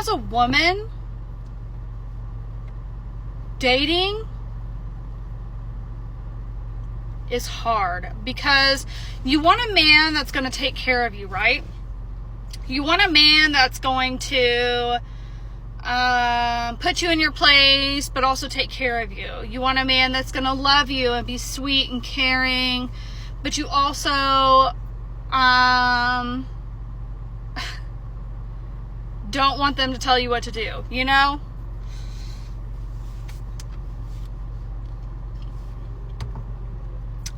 as a woman, dating is hard because you want a man that's going to take care of you, right? You want a man that's going to put you in your place, but also take care of you. You want a man that's going to love you and be sweet and caring, but you also don't want them to tell you what to do, you know?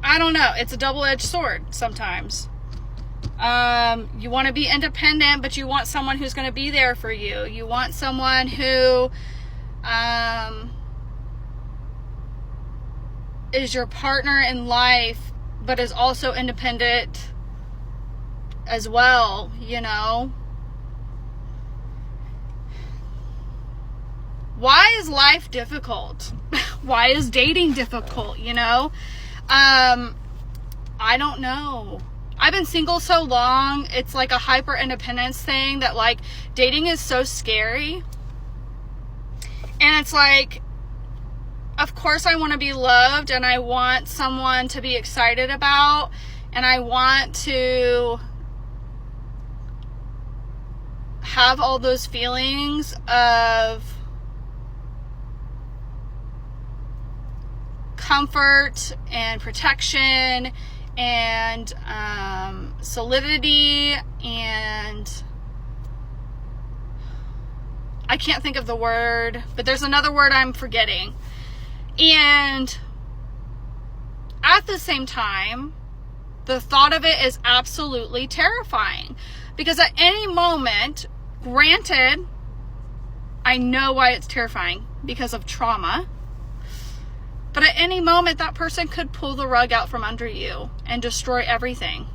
I don't know. It's a double-edged sword sometimes. You want to be independent, but you want someone who's going to be there for you. You want someone who is your partner in life, but is also independent as well, you know? Why is life difficult? Why is dating difficult, you know? I don't know. I've been single so long, it's like a hyper independence thing that like dating is so scary. And it's like, of course I want to be loved and I want someone to be excited about, and I want to have all those feelings of comfort and protection and solidity, and I can't think of the word, but there's another word I'm forgetting. And at the same time, the thought of it is absolutely terrifying, because at any moment, granted, I know why it's terrifying, because of trauma. But at any moment, that person could pull the rug out from under you and destroy everything.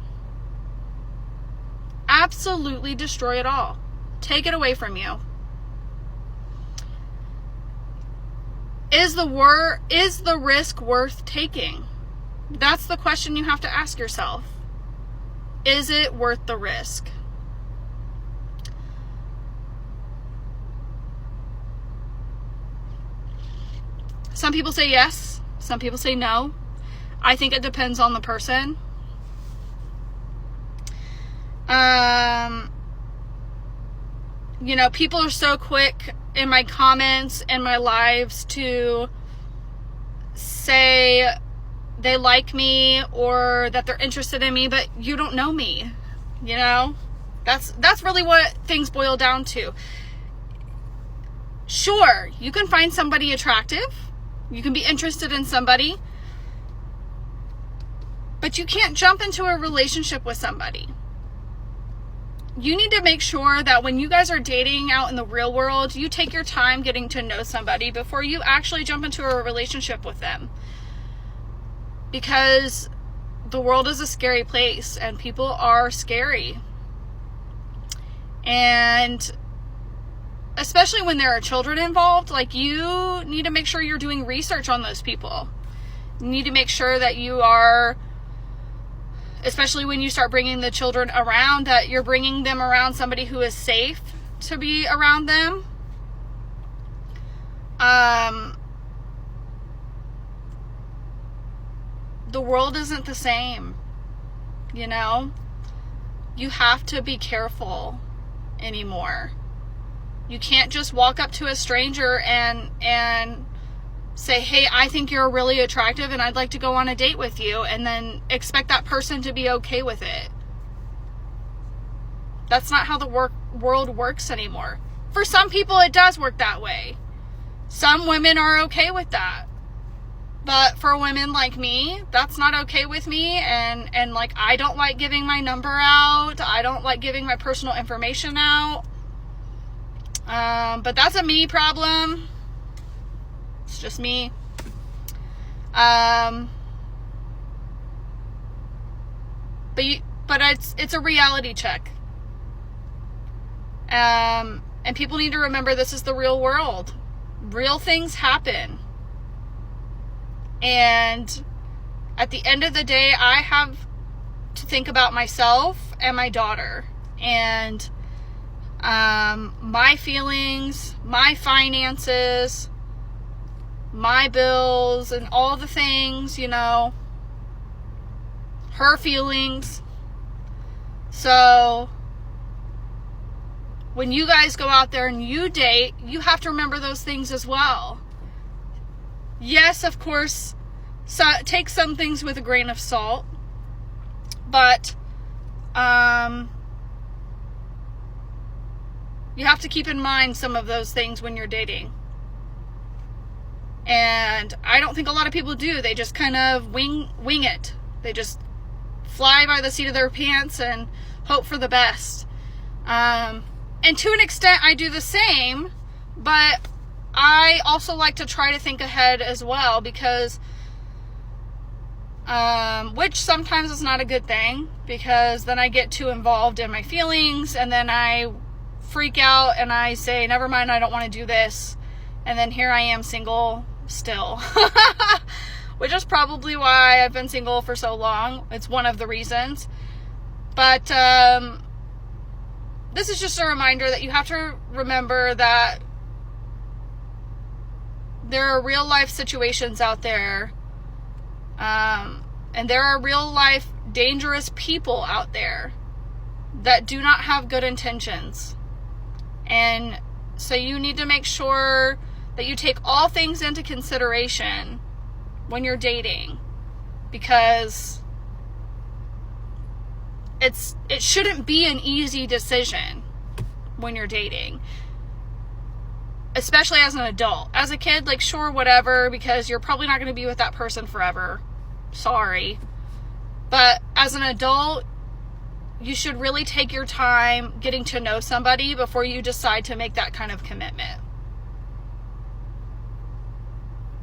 Absolutely destroy it all. Take it away from you. Is the risk worth taking? That's the question you have to ask yourself. Is it worth the risk? Some people say yes. Some people say no. I think it depends on the person. You know, people are so quick in my comments and my lives to say they like me or that they're interested in me, but you don't know me. You know? That's really what things boil down to. Sure, you can find somebody attractive. You can be interested in somebody, but you can't jump into a relationship with somebody. You need to make sure that when you guys are dating out in the real world, you take your time getting to know somebody before you actually jump into a relationship with them. Because the world is a scary place and people are scary. And especially when there are children involved, like, you need to make sure you're doing research on those people. You need to make sure that you are, especially when you start bringing the children around, that you're bringing them around somebody who is safe to be around them. The world isn't the same, you know? You have to be careful anymore. You can't just walk up to a stranger and say, hey, I think you're really attractive and I'd like to go on a date with you, and then expect that person to be okay with it. That's not how the world works anymore. For some people, it does work that way. Some women are okay with that. But for women like me, that's not okay with me, and like, I don't like giving my number out. I don't like giving my personal information out. But that's a me problem. It's just me. But it's a reality check. And people need to remember this is the real world. Real things happen. And at the end of the day, I have to think about myself and my daughter. And my feelings, my finances, my bills, and all the things, you know, her feelings. So when you guys go out there and you date, you have to remember those things as well. Yes, of course, so take some things with a grain of salt, but you have to keep in mind some of those things when you're dating. And I don't think a lot of people do. They just kind of wing it. They just fly by the seat of their pants and hope for the best. And to an extent, I do the same, but I also like to try to think ahead as well, because which sometimes is not a good thing, because then I get too involved in my feelings, and then I freak out and I say, never mind, I don't want to do this, and then here I am single still. Which is probably why I've been single for so long. It's one of the reasons. But this is just a reminder that you have to remember that there are real life situations out there, and there are real life dangerous people out there that do not have good intentions. And so you need to make sure that you take all things into consideration when you're dating, because it shouldn't be an easy decision when you're dating, especially as an adult. As a kid, like, sure, whatever, because you're probably not going to be with that person forever. Sorry. But as an adult, you should really take your time getting to know somebody before you decide to make that kind of commitment.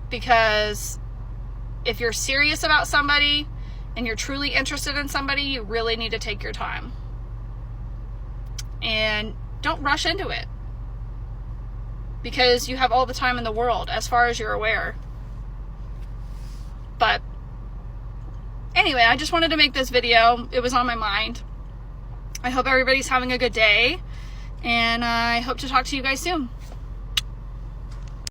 Because if you're serious about somebody and you're truly interested in somebody, you really need to take your time. And don't rush into it, because you have all the time in the world, as far as you're aware. But anyway, I just wanted to make this video. It was on my mind. I hope everybody's having a good day, and I hope to talk to you guys soon.